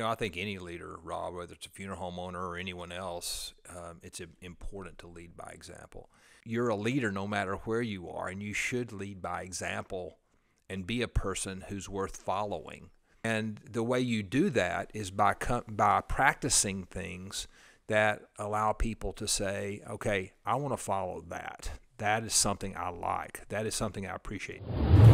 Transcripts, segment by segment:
I think any leader, Rob, whether it's a funeral home owner or anyone else, it's important to lead by example. You're a leader no matter where you are, and you should lead by example and be a person who's worth following. And the way you do that is by practicing things that allow people to say, okay, I want to follow that. That is something I like. That is something I appreciate.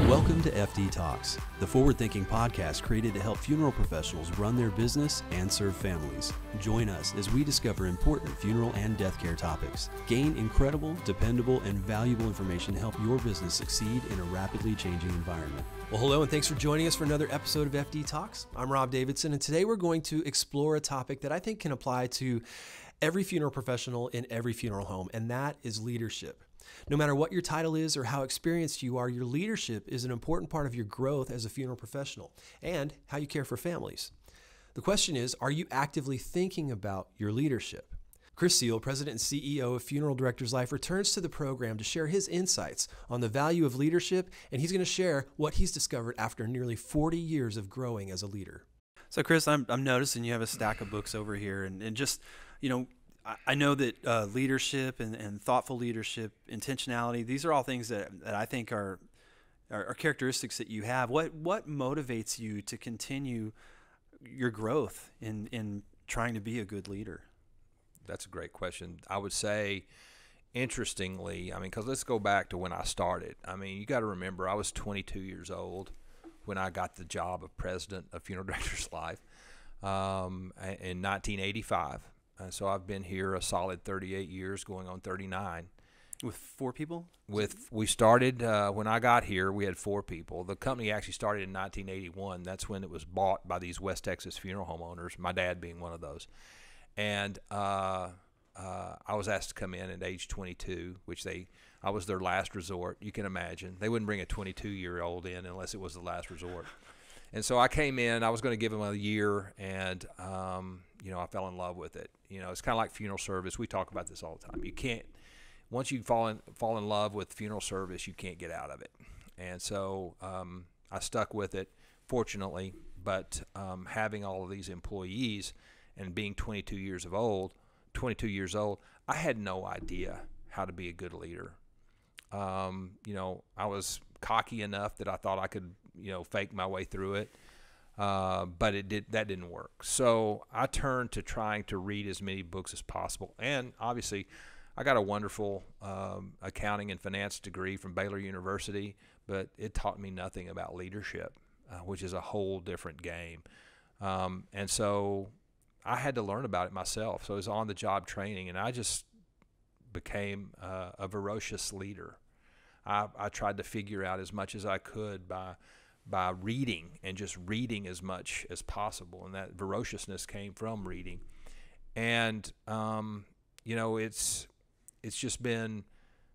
Welcome to FD Talks, the forward-thinking podcast created to help funeral professionals run their business and serve families. Join us as we discover important funeral and death care topics. Gain incredible, dependable, and valuable information to help your business succeed in a rapidly changing environment. Well, hello, and thanks for joining us for another episode of FD Talks. I'm Rob Davidson, and today we're going to explore a topic that I think can apply to every funeral professional in every funeral home, and that is leadership. No matter what your title is or how experienced you are, your leadership is an important part of your growth as a funeral professional and how you care for families. The question is, are you actively thinking about your leadership? Kris Seale, President and CEO of Funeral Directors Life, returns to the program to share his insights on the value of leadership, and he's going to share what he's discovered after nearly 40 years of growing as a leader. So, Kris, I'm noticing you have a stack of books over here, and just, I know that leadership and thoughtful leadership, intentionality, these are all things that I think are characteristics that you have. What motivates you to continue your growth in trying to be a good leader? That's a great question. I would say, interestingly, because let's go back to when I started. You got to remember, I was 22 years old when I got the job of president of Funeral Directors Life in 1985. So I've been here a solid 38 years, going on 39. With 4 people? We started, when I got here, we had 4 people. The company actually started in 1981. That's when it was bought by these West Texas funeral home owners, my dad being one of those. And I was asked to come in at age 22, which I was their last resort. You can imagine. They wouldn't bring a 22-year-old in unless it was the last resort. And so I came in. I was going to give them a year, and I fell in love with it. It's kind of like funeral service. We talk about this all the time. You can't, once you fall in love with funeral service, you can't get out of it. And so I stuck with it, fortunately. But having all of these employees and being 22 years old, I had no idea how to be a good leader. I was cocky enough that I thought I could, fake my way through it. But that didn't work. So I turned to trying to read as many books as possible. And obviously, I got a wonderful accounting and finance degree from Baylor University, but it taught me nothing about leadership, which is a whole different game. And so I had to learn about it myself. So it was on-the-job training, and I just became a ferocious leader. I tried to figure out as much as I could by reading, and just reading as much as possible, and that ferociousness came from reading. And it's just been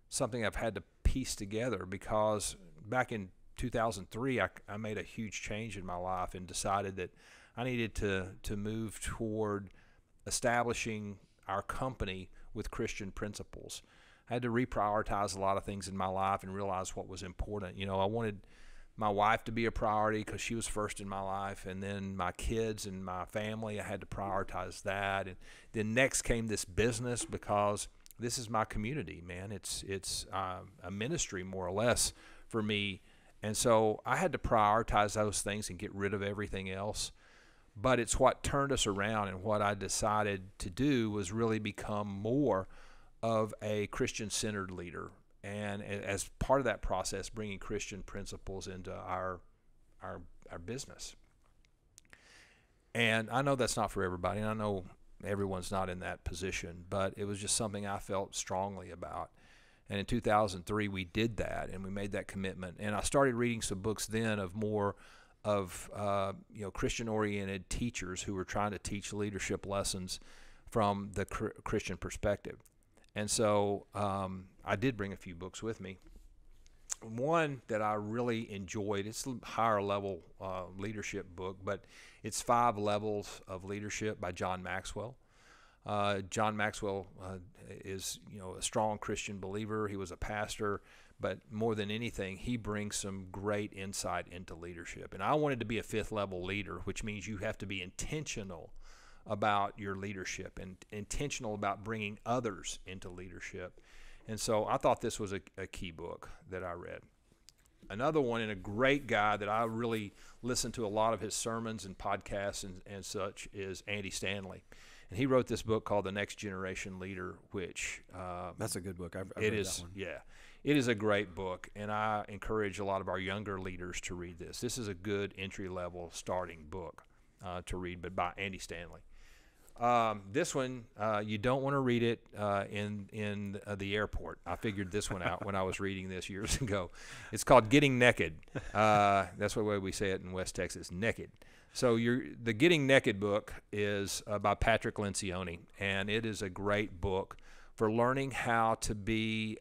something I've had to piece together, because back in 2003 I made a huge change in my life and decided that I needed to move toward establishing our company with Christian principles. I had to reprioritize a lot of things in my life and realize what was important. I wanted my wife to be a priority because she was first in my life, and then my kids and my family, I had to prioritize that. And then next came this business, because this is my community, man. It's a ministry, more or less, for me. And so I had to prioritize those things and get rid of everything else. But it's what turned us around, and what I decided to do was really become more of a Christian-centered leader. And as part of that process, bringing Christian principles into our business. And I know that's not for everybody, and I know everyone's not in that position, but it was just something I felt strongly about. And in 2003, we did that, and we made that commitment. And I started reading some books then of more of Christian-oriented teachers who were trying to teach leadership lessons from the Christian perspective. And so I did bring a few books with me. One that I really enjoyed, it's a higher level leadership book, but it's 5 Levels of Leadership by John Maxwell. John Maxwell is, a strong Christian believer. He was a pastor, but more than anything, he brings some great insight into leadership. And I wanted to be a fifth level leader, which means you have to be intentional about your leadership and intentional about bringing others into leadership. And so I thought this was a key book that I read. Another one, and a great guy that I really listen to a lot of his sermons and podcasts and such, is Andy Stanley. And he wrote this book called The Next Generation Leader, which... that's a good book. I've read that one. Yeah. It is a great book, and I encourage a lot of our younger leaders to read this. This is a good entry-level starting book to read, but by Andy Stanley. This one, you don't want to read it in the airport. I figured this one out when I was reading this years ago. It's called Getting Naked. That's the way we say it in West Texas, naked. So the Getting Naked book is by Patrick Lencioni, and it is a great book for learning how to be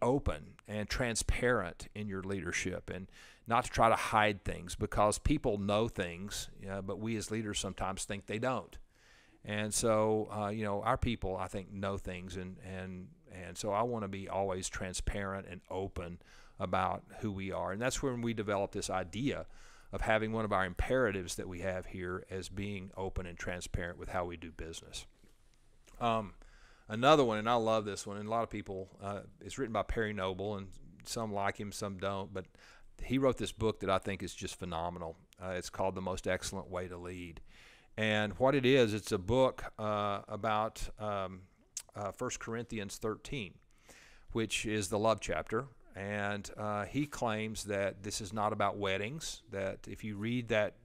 open and transparent in your leadership, and not to try to hide things, because people know things, but we as leaders sometimes think they don't. And so, our people, I think, know things, and so I want to be always transparent and open about who we are. And that's when we develop this idea of having one of our imperatives that we have here as being open and transparent with how we do business. Another one, and I love this one, and a lot of people, it's written by Perry Noble, and some like him, some don't, but he wrote this book that I think is just phenomenal. It's called The Most Excellent Way to Lead. And what it is, it's a book about 1 Corinthians 13, which is the love chapter. And he claims that this is not about weddings, that if you read that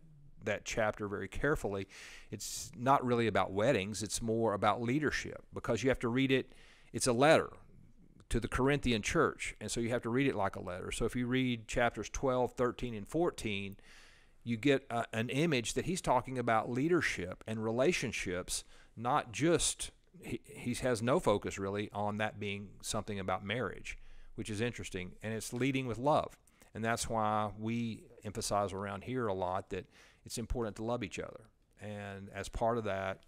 chapter very carefully, it's not really about weddings, it's more about leadership, because you have to read it, it's a letter to the Corinthian church, and so you have to read it like a letter. So if you read chapters 12, 13, and 14, you get an image that he's talking about leadership and relationships, not just, he has no focus really on that being something about marriage, which is interesting, and it's leading with love. And that's why we emphasize around here a lot that it's important to love each other. And as part of that,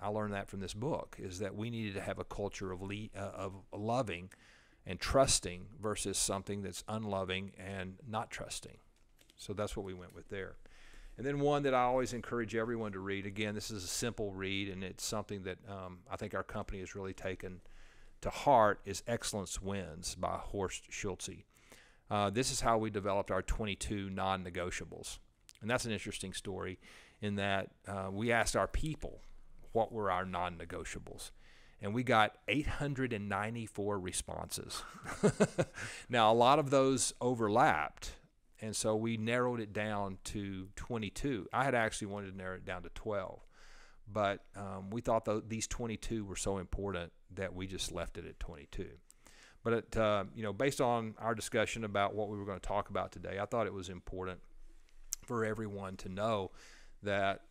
I learned that from this book, is that we needed to have a culture of loving and trusting versus something that's unloving and not trusting. So that's what we went with there. And then one that I always encourage everyone to read, again, this is a simple read, and it's something that I think our company has really taken to heart, is Excellence Wins by Horst Schulze. This is how we developed our 22 non-negotiables. And that's an interesting story in that we asked our people what were our non-negotiables. And we got 894 responses. Now, a lot of those overlapped, and so we narrowed it down to 22. I had actually wanted to narrow it down to 12. But we thought these 22 were so important that we just left it at 22. But, based on our discussion about what we were going to talk about today, I thought it was important for everyone to know that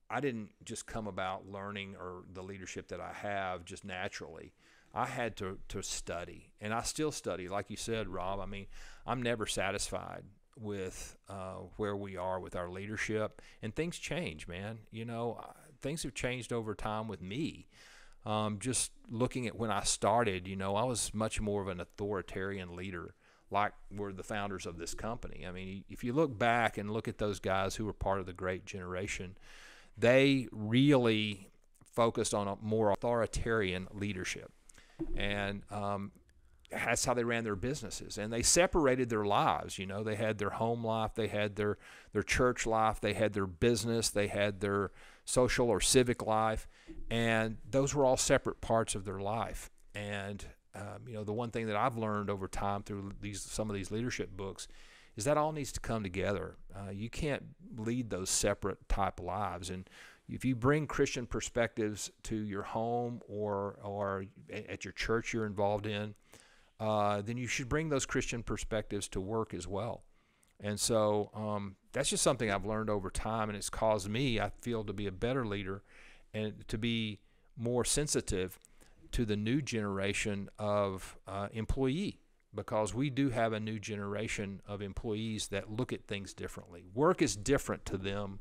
I didn't just come about learning or the leadership that I have just naturally. I had to study, and I still study. Like you said, Rob, I mean, I'm never satisfied with where we are with our leadership, and things change, man. Things have changed over time with me. Just looking at when I started, I was much more of an authoritarian leader, like were the founders of this company. I mean, if you look back and look at those guys who were part of the great generation, they really focused on a more authoritarian leadership. And that's how they ran their businesses. And they separated their lives. They had their home life, they had their church life, they had their business, they had their social or civic life, and those were all separate parts of their life. And the one thing that I've learned over time through some of these leadership books is that all needs to come together. You can't lead those separate type lives. And if you bring Christian perspectives to your home or at your church you're involved in, then you should bring those Christian perspectives to work as well. And so that's just something I've learned over time, and it's caused me, I feel, to be a better leader and to be more sensitive to the new generation of employee, because we do have a new generation of employees that look at things differently. Work is different to them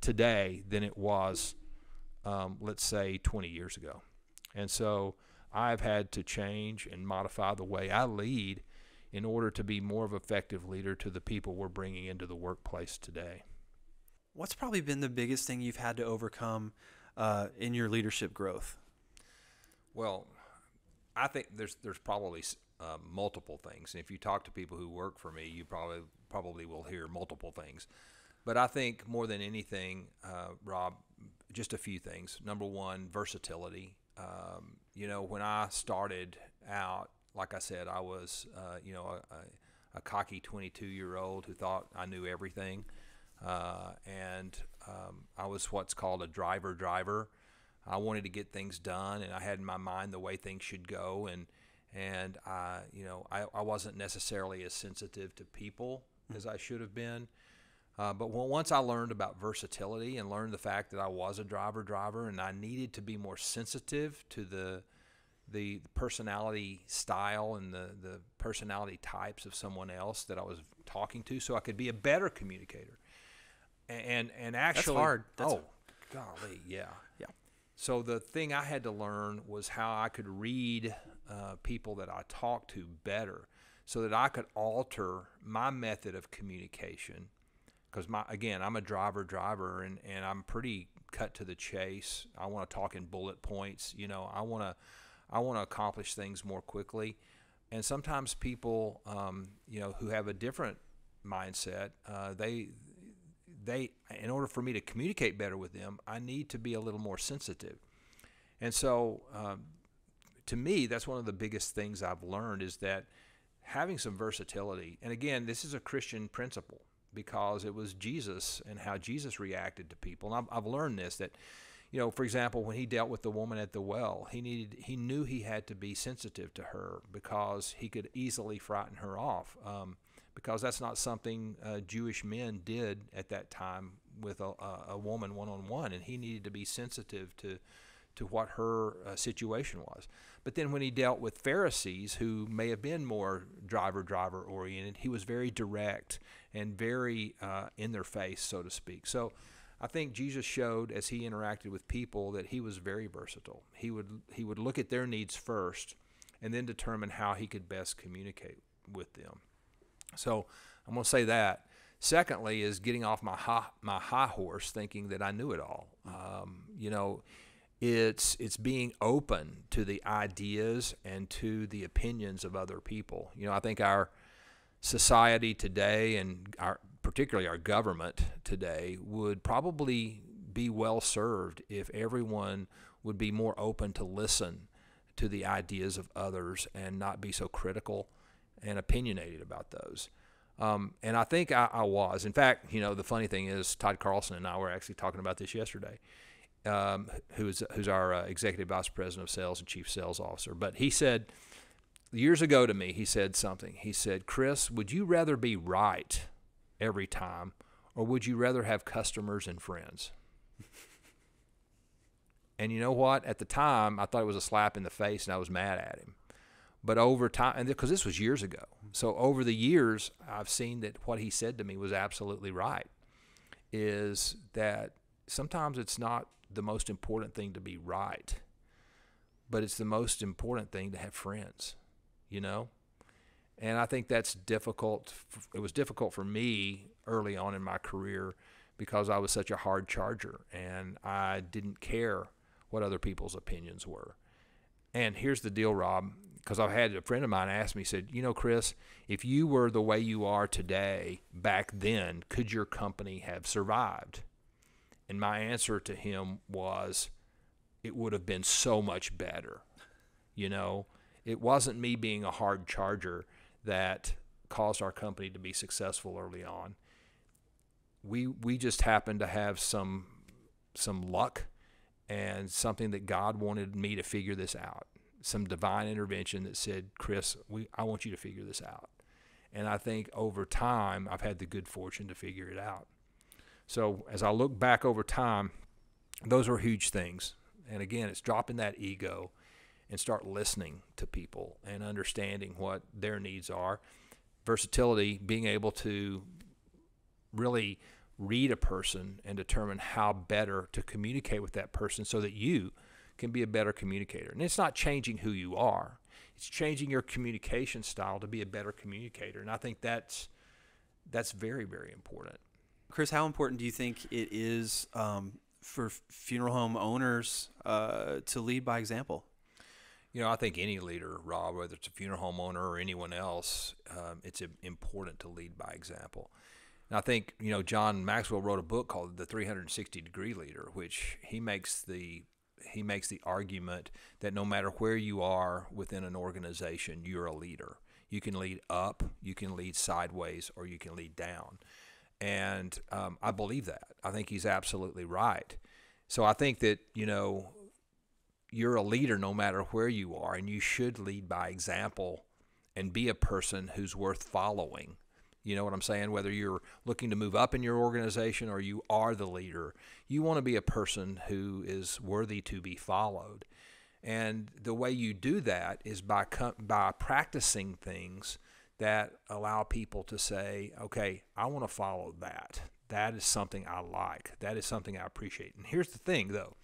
today than it was let's say 20 years ago. And so I've had to change and modify the way I lead in order to be more of an effective leader to the people we're bringing into the workplace today. What's probably been the biggest thing you've had to overcome in your leadership growth? Well, I think there's probably multiple things. And if you talk to people who work for me, you probably will hear multiple things. But I think more than anything, Rob, just a few things. Number one, versatility. When I started out, like I said, I was, a cocky 22-year-old who thought I knew everything. And I was what's called a driver. I wanted to get things done, and I had in my mind the way things should go. And I wasn't necessarily as sensitive to people as I should have been. But once I learned about versatility and learned the fact that I was a driver and I needed to be more sensitive to the personality style and the personality types of someone else that I was talking to, so I could be a better communicator. And actually, that's hard. Golly, yeah. So the thing I had to learn was how I could read people that I talked to better, so that I could alter my method of communication. Because I'm a driver, and I'm pretty cut to the chase. I want to talk in bullet points. I want to accomplish things more quickly. And sometimes people, who have a different mindset, they in order for me to communicate better with them, I need to be a little more sensitive. And so, to me, that's one of the biggest things I've learned, is that having some versatility. And again, this is a Christian principle, because it was Jesus and how Jesus reacted to people. And I've learned this, that, for example, when he dealt with the woman at the well, he knew he had to be sensitive to her, because he could easily frighten her off, because that's not something Jewish men did at that time with a woman one-on-one, and he needed to be sensitive to what her situation was. But then when he dealt with Pharisees, who may have been more driver oriented, he was very direct and very in their face, so to speak. So I think Jesus showed, as he interacted with people, that he was very versatile. He would look at their needs first and then determine how he could best communicate with them. So I'm going to say that. Secondly is getting off my high horse, thinking that I knew it all. It's being open to the ideas and to the opinions of other people. I think our society today, and particularly our government today, would probably be well served if everyone would be more open to listen to the ideas of others and not be so critical and opinionated about those. And I think I was. In fact, the funny thing is, Todd Carlson and I were actually talking about this yesterday. Who's our executive vice president of sales and chief sales officer. But he said years ago to me, he said something. He said, "Kris, would you rather be right every time, or would you rather have customers and friends?" And you know what? At the time, I thought it was a slap in the face, and I was mad at him. But over time, and because this was years ago, so over the years, I've seen that what he said to me was absolutely right, is that sometimes it's not the most important thing to be right, but it's the most important thing to have friends, And I think that's difficult. It was difficult for me early on in my career, because I was such a hard charger, and I didn't care what other people's opinions were. And here's the deal, Rob, because I've had a friend of mine ask me, said, Kris, if you were the way you are today back then, could your company have survived? And my answer to him was, it would have been so much better. It wasn't me being a hard charger that caused our company to be successful early on. We just happened to have some luck and something that God wanted me to figure this out. Some divine intervention that said, "Kris, I want you to figure this out." And I think over time, I've had the good fortune to figure it out. So as I look back over time, those were huge things. And again, it's dropping that ego and start listening to people and understanding what their needs are. Versatility, being able to really read a person and determine how better to communicate with that person so that you can be a better communicator. And it's not changing who you are. It's changing your communication style to be a better communicator. And I think that's very, very important. Kris, how important do you think it is for funeral home owners to lead by example? I think any leader, Rob, whether it's a funeral home owner or anyone else, it's important to lead by example. And I think, John Maxwell wrote a book called The 360-Degree Leader, which he makes the argument that no matter where you are within an organization, you're a leader. You can lead up, you can lead sideways, or you can lead down. And I believe that. I think he's absolutely right. So I think that, you're a leader no matter where you are, and you should lead by example and be a person who's worth following. You know what I'm saying? Whether you're looking to move up in your organization or you are the leader, you want to be a person who is worthy to be followed. And the way you do that is by practicing things that allow people to say, okay, I want to follow that. That is something I like. That is something I appreciate. And here's the thing, though.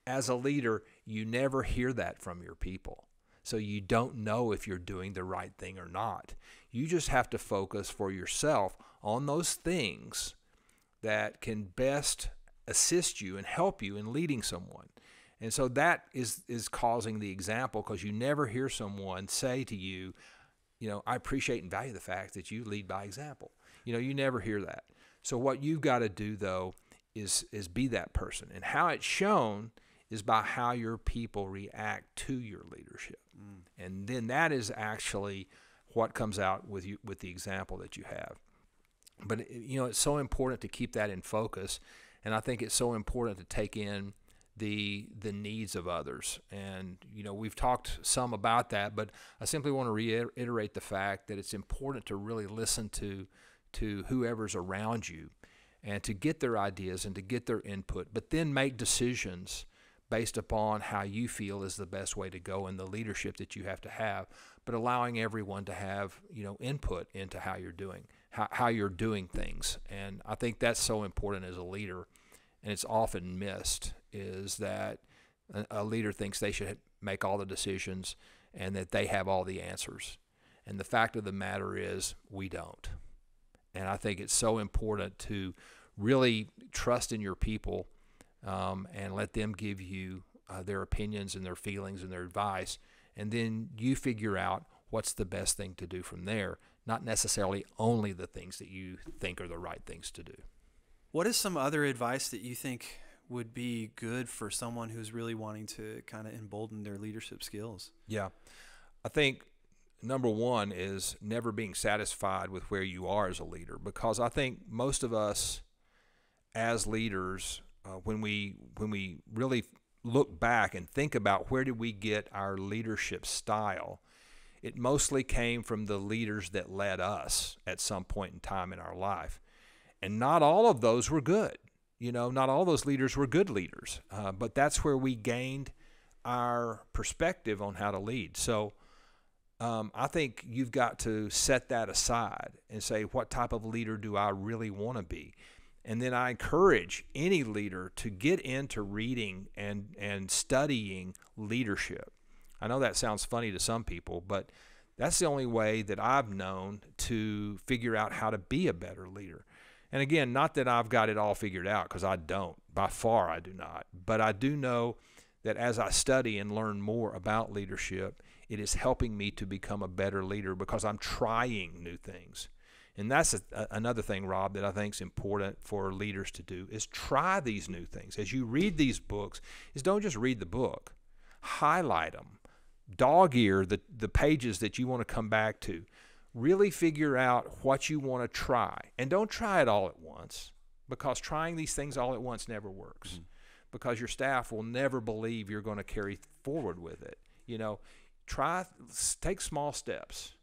As a leader, you never hear that from your people. So you don't know if you're doing the right thing or not. You just have to focus for yourself on those things that can best assist you and help you in leading someone. And so that is causing the example, because you never hear someone say to you, I appreciate and value the fact that you lead by example. You never hear that. So what you've got to do, though, is be that person. And how it's shown is by how your people react to your leadership. And then that is actually what comes out with the example that you have. But it's so important to keep that in focus, and I think it's so important to take in the needs of others. And we've talked some about that, but I simply want to reiterate the fact that it's important to really listen to whoever's around you and to get their ideas and to get their input, but then make decisions based upon how you feel is the best way to go and the leadership that you have to have, but allowing everyone to have, input into how you're doing things. And I think that's so important as a leader, and it's often missed, is that a leader thinks they should make all the decisions and that they have all the answers. And the fact of the matter is we don't. And I think it's so important to really trust in your people and let them give you their opinions and their feelings and their advice, and then you figure out what's the best thing to do from there, not necessarily only the things that you think are the right things to do. What is some other advice that you think would be good for someone who's really wanting to kind of embolden their leadership skills? Yeah. I think number one is never being satisfied with where you are as a leader, because I think most of us as leaders, when we really look back and think about where did we get our leadership style, it mostly came from the leaders that led us at some point in time in our life. And not all of those were good. Not all those leaders were good leaders, but that's where we gained our perspective on how to lead. So I think you've got to set that aside and say, what type of leader do I really want to be? And then I encourage any leader to get into reading and studying leadership. I know that sounds funny to some people, but that's the only way that I've known to figure out how to be a better leader. And again, not that I've got it all figured out, because I don't. By far, I do not. But I do know that as I study and learn more about leadership, it is helping me to become a better leader, because I'm trying new things. And that's another thing, Rob, that I think is important for leaders to do, is try these new things. As you read these books, is don't just read the book. Highlight them. Dog-ear the pages that you want to come back to. Really figure out what you want to try. And don't try it all at once, because trying these things all at once never works. Because your staff will never believe you're going to carry forward with it. Take small steps.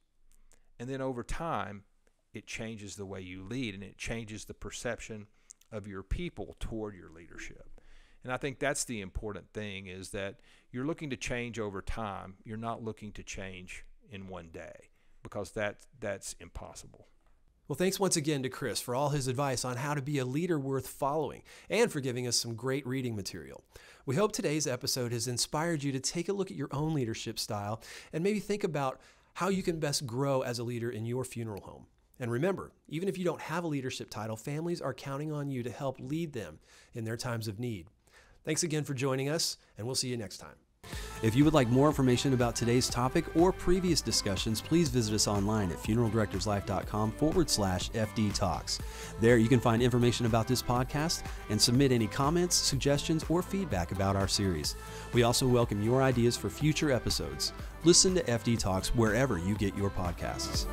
And then over time, it changes the way you lead, and it changes the perception of your people toward your leadership. And I think that's the important thing, is that you're looking to change over time. You're not looking to change in one day, because that's impossible. Well, thanks once again to Kris for all his advice on how to be a leader worth following and for giving us some great reading material. We hope today's episode has inspired you to take a look at your own leadership style and maybe think about how you can best grow as a leader in your funeral home. And remember, even if you don't have a leadership title, families are counting on you to help lead them in their times of need. Thanks again for joining us, and we'll see you next time. If you would like more information about today's topic or previous discussions, please visit us online at funeraldirectorslife.com/FD Talks. There you can find information about this podcast and submit any comments, suggestions, or feedback about our series. We also welcome your ideas for future episodes. Listen to FD Talks wherever you get your podcasts.